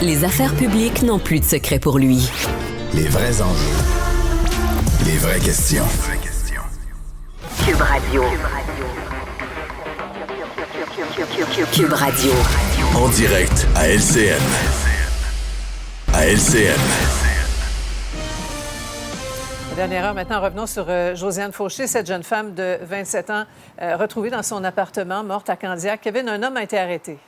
Les affaires publiques n'ont plus de secret pour lui. Les vrais enjeux. Les vraies questions. Cube Radio. Cube Radio. En direct à LCN. À LCN. Dernière heure, maintenant, revenons sur Josiane Fauché, cette jeune femme de 27 ans retrouvée dans son appartement, morte à Candiac. Kevin, un homme a été arrêté.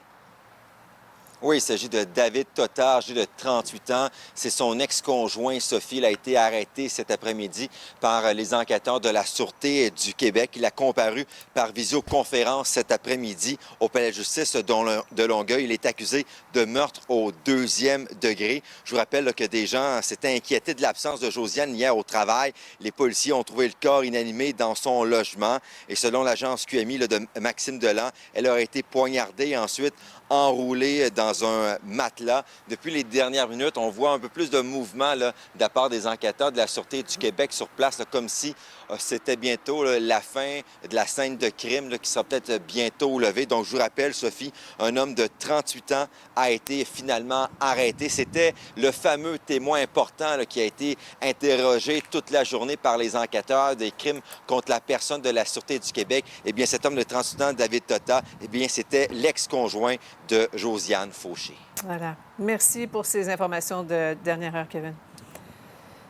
Oui, il s'agit de David Totard, âgé de 38 ans. C'est son ex-conjoint, Sophie. Il a été arrêté cet après-midi par les enquêteurs de la Sûreté du Québec. Il a comparu par visioconférence cet après-midi au palais de justice de Longueuil. Il est accusé de meurtre au 2e degré. Je vous rappelle que des gens s'étaient inquiétés de l'absence de Josiane hier au travail. Les policiers ont trouvé le corps inanimé dans son logement. Et selon l'agence QMI de Maxime Delan, elle aurait été poignardée et ensuite enroulée dans un matelas. Depuis les dernières minutes, on voit un peu plus de mouvement de la part des enquêteurs de la Sûreté du Québec sur place, comme si c'était bientôt la fin de la scène de crime qui sera peut-être bientôt levée. Donc, je vous rappelle, Sophie, un homme de 38 ans a été finalement arrêté. C'était le fameux témoin important qui a été interrogé toute la journée par les enquêteurs des crimes contre la personne de la Sûreté du Québec. Eh bien, cet homme de 38 ans, David Tota, eh bien, c'était l'ex-conjoint de Josiane Fauché. Voilà. Merci pour ces informations de dernière heure, Kevin.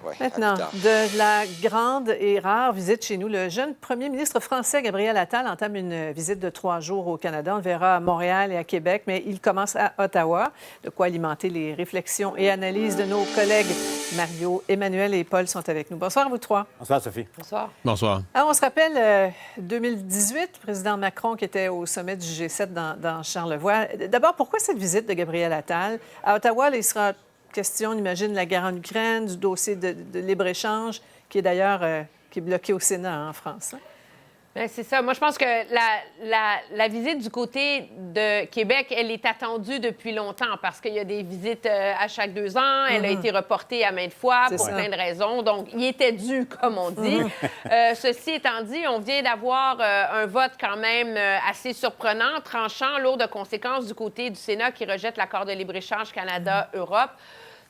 Ouais, maintenant, de la grande et rare visite chez nous, le jeune premier ministre français Gabriel Attal entame une visite de 3 jours au Canada. On le verra à Montréal et à Québec, mais il commence à Ottawa. De quoi alimenter les réflexions et analyses de nos collègues. Mario, Emmanuel et Paul sont avec nous. Bonsoir à vous trois. Bonsoir, Sophie. Bonsoir. Bonsoir. Alors, on se rappelle 2018, le président Macron qui était au sommet du G7 dans Charlevoix. D'abord, pourquoi cette visite de Gabriel Attal? À Ottawa, là, il sera question, on imagine, la guerre en Ukraine, du dossier de libre-échange, qui est d'ailleurs qui est bloqué au Sénat en France. Hein? Bien, c'est ça. Moi, je pense que la visite du côté de Québec, elle est attendue depuis longtemps parce qu'il y a des visites à chaque 2 ans. Elle a été reportée à maintes fois pour plein de raisons. Donc, il était dû, comme on dit. Ceci étant dit, on vient d'avoir un vote quand même assez surprenant, tranchant, lourd de conséquences du côté du Sénat qui rejette l'accord de libre-échange Canada-Europe.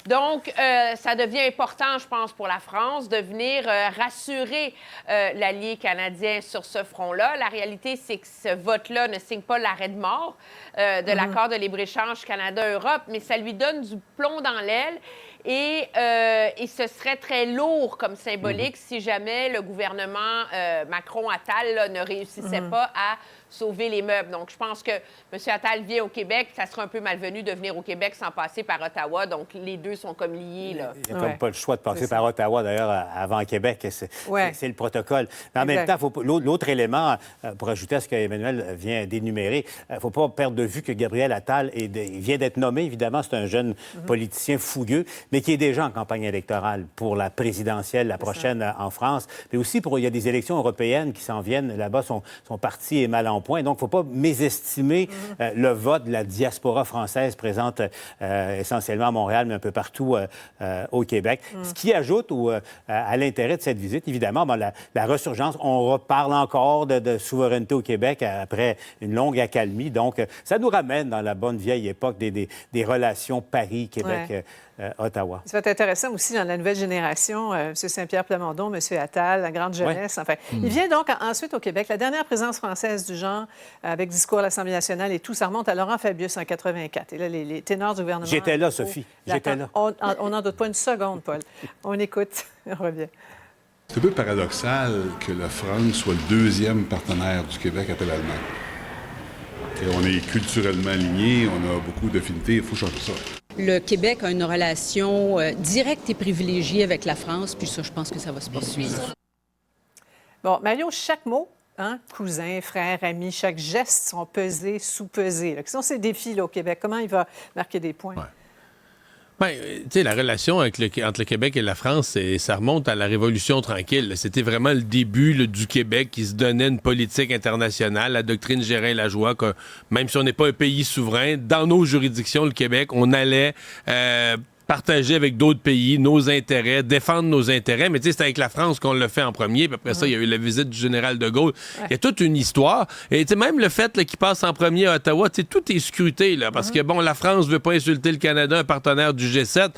Donc, ça devient important, je pense, pour la France de venir rassurer l'allié canadien sur ce front-là. La réalité, c'est que ce vote-là ne signe pas l'arrêt de mort de l'accord de libre-échange Canada-Europe, mais ça lui donne du plomb dans l'aile. Et ce serait très lourd comme symbolique si jamais le gouvernement Macron-Attal ne réussissait pas à sauver les meubles. Donc, je pense que M. Attal vient au Québec. Ça serait un peu malvenu de venir au Québec sans passer par Ottawa. Donc, les deux sont comme liés. Là. Il n'y a comme pas le choix de passer par Ottawa, d'ailleurs, avant Québec. C'est le protocole. Mais en même temps, l'autre élément, pour ajouter à ce qu'Emmanuel vient d'énumérer, il ne faut pas perdre de vue que Gabriel Attal vient d'être nommé. Évidemment, c'est un jeune politicien fougueux, mais qui est déjà en campagne électorale pour la présidentielle, la prochaine en France. Mais aussi, il y a des élections européennes qui s'en viennent. Là-bas, son parti est mal en point. Donc, il ne faut pas mésestimer le vote de la diaspora française présente essentiellement à Montréal, mais un peu partout au Québec. Ce qui ajoute à l'intérêt de cette visite, évidemment, la resurgence. On reparle encore de souveraineté au Québec après une longue accalmie. Donc, ça nous ramène dans la bonne vieille époque des relations Paris-Québec. Ottawa. Ça va être intéressant aussi dans la nouvelle génération, M. Saint-Pierre Plamondon, M. Attal, la grande jeunesse. Enfin, il vient donc ensuite au Québec. La dernière présence française du genre, avec discours à l'Assemblée nationale et tout, ça remonte à Laurent Fabius en 84. Et là, les ténors du gouvernement... J'étais là, Sophie. J'étais là. On n'en doute pas une seconde, Paul. On écoute. On revient. C'est un peu paradoxal que la France soit le 2e partenaire du Québec après l'Allemagne. Et on est culturellement alignés, on a beaucoup d'affinités, il faut changer ça. Le Québec a une relation directe et privilégiée avec la France, puis ça, je pense que ça va se poursuivre. Bon, Mario, chaque mot, cousin, frère, ami, chaque geste sont pesés, sous-pesés. Quels sont ces défis là, au Québec? Comment il va marquer des points? Bien, tu sais, la relation entre le Québec et la France, ça remonte à la Révolution tranquille. C'était vraiment le début du Québec qui se donnait une politique internationale, la doctrine Gérin-Lajoie, que même si on n'est pas un pays souverain, dans nos juridictions, le Québec, on allait partager avec d'autres pays nos intérêts, défendre nos intérêts. Mais tu sais, c'est avec la France qu'on l'a fait en premier. Puis après ça, il y a eu la visite du général de Gaulle. Il y a toute une histoire. Et tu sais, même le fait qu'il passe en premier à Ottawa, tu sais, tout est scruté, là. Parce que, bon, la France veut pas insulter le Canada, un partenaire du G7.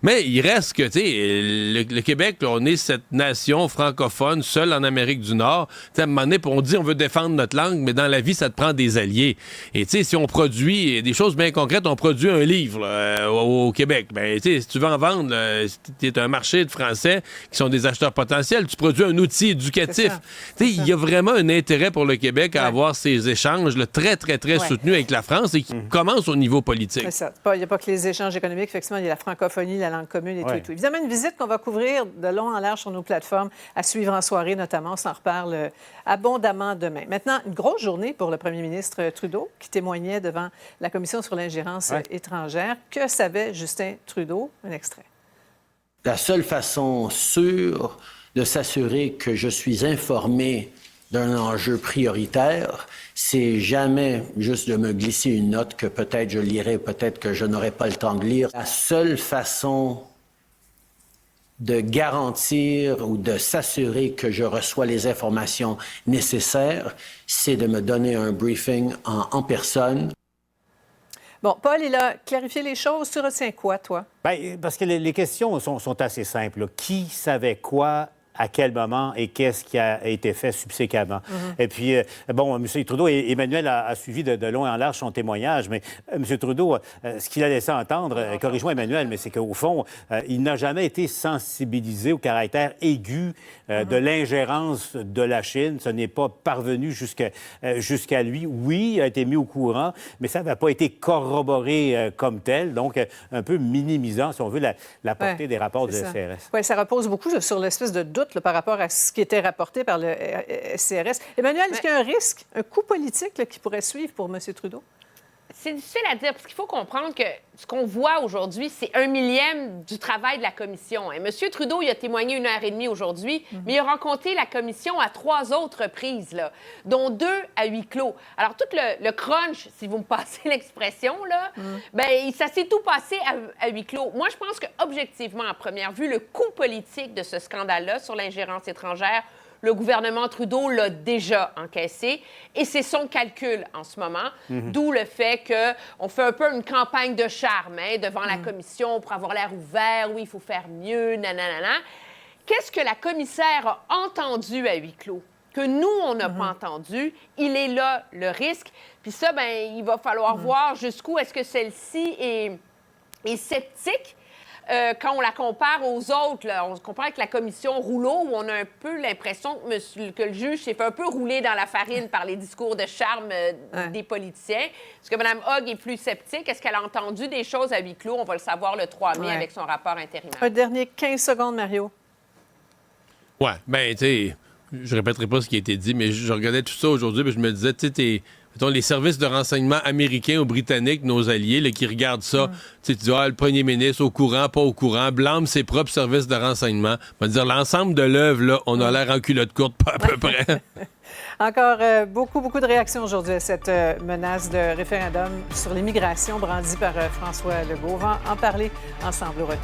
Mais il reste que, tu sais, le Québec, là, on est cette nation francophone, seule en Amérique du Nord. Tu sais, à un moment donné, on dit on veut défendre notre langue, mais dans la vie, ça te prend des alliés. Et tu sais, si on produit des choses bien concrètes, on produit un livre là, au Québec. Ben, tu sais, si tu veux en vendre, si tu es un marché de Français qui sont des acheteurs potentiels, tu produis un outil éducatif. Tu sais, il y a vraiment un intérêt pour le Québec à avoir ces échanges là, très, très, très soutenus avec la France et qui commencent au niveau politique. C'est ça. Il n'y a pas que les échanges économiques. Effectivement, il y a la francophonie, la langue commune et tout et tout. Évidemment, une visite qu'on va couvrir de long en large sur nos plateformes, à suivre en soirée notamment. On s'en reparle abondamment demain. Maintenant, une grosse journée pour le premier ministre Trudeau qui témoignait devant la Commission sur l'ingérence étrangère. Que savait Justin Trudeau? Un extrait. La seule façon sûre de s'assurer que je suis informé d'un enjeu prioritaire, c'est jamais juste de me glisser une note que peut-être je lirai, peut-être que je n'aurai pas le temps de lire. La seule façon de garantir ou de s'assurer que je reçois les informations nécessaires, c'est de me donner un briefing en personne. Bon, Paul, il a clarifié les choses. Tu retiens quoi, toi? Bien, parce que les questions sont assez simples, là. Qui savait quoi? À quel moment et qu'est-ce qui a été fait subséquemment. Et puis, bon, M. Trudeau, Emmanuel a suivi de long et en large son témoignage, mais M. Trudeau, ce qu'il a laissé entendre, corrige-moi Emmanuel, mais c'est qu'au fond, il n'a jamais été sensibilisé au caractère aigu de l'ingérence de la Chine. Ce n'est pas parvenu jusqu'à lui. Oui, il a été mis au courant, mais ça n'a pas été corroboré comme tel, donc un peu minimisant, si on veut, la portée des rapports du SCRS. Oui, ça repose beaucoup sur l'espèce de doute là, par rapport à ce qui était rapporté par le SCRS. Emmanuel, est-ce qu'il y a un risque, un coup politique là, qui pourrait suivre pour M. Trudeau? C'est difficile à dire, parce qu'il faut comprendre que ce qu'on voit aujourd'hui, c'est 1/1000 du travail de la commission. Et M. Trudeau, il a témoigné 1h30 aujourd'hui, mais il a rencontré la commission à 3 autres reprises, là, dont 2 à huis clos. Alors, tout le crunch, si vous me passez l'expression, là, ben, ça s'est tout passé à huis clos. Moi, je pense qu'objectivement, à première vue, le coût politique de ce scandale-là sur l'ingérence étrangère, le gouvernement Trudeau l'a déjà encaissé et c'est son calcul en ce moment, d'où le fait qu'on fait un peu une campagne de charme devant la commission pour avoir l'air ouvert, oui, il faut faire mieux, nanana. Qu'est-ce que la commissaire a entendu à huis clos? Que nous, on n'a pas entendu. Il est là, le risque. Puis ça, ben, il va falloir voir jusqu'où est-ce que celle-ci est sceptique. Quand on la compare aux autres, là, on se compare avec la commission Rouleau, où on a un peu l'impression que le juge s'est fait un peu rouler dans la farine par les discours de charme des politiciens. Est-ce que Mme Hogg est plus sceptique? Est-ce qu'elle a entendu des choses à huis clos? On va le savoir le 3 mai avec son rapport intérimaire. Un dernier 15 secondes, Mario. Ouais, bien, tu sais, je répéterai pas ce qui a été dit, mais je regardais tout ça aujourd'hui, puis je me disais, tu sais, les services de renseignement américains ou britanniques, nos alliés, là, qui regardent ça, tu dis, le premier ministre, au courant, pas au courant, blâme ses propres services de renseignement. On va dire, l'ensemble de l'œuvre, là, on a l'air en culotte courte, pas à peu près. Encore beaucoup de réactions aujourd'hui à cette menace de référendum sur l'immigration brandie par François Legault. On va en parler ensemble au retour.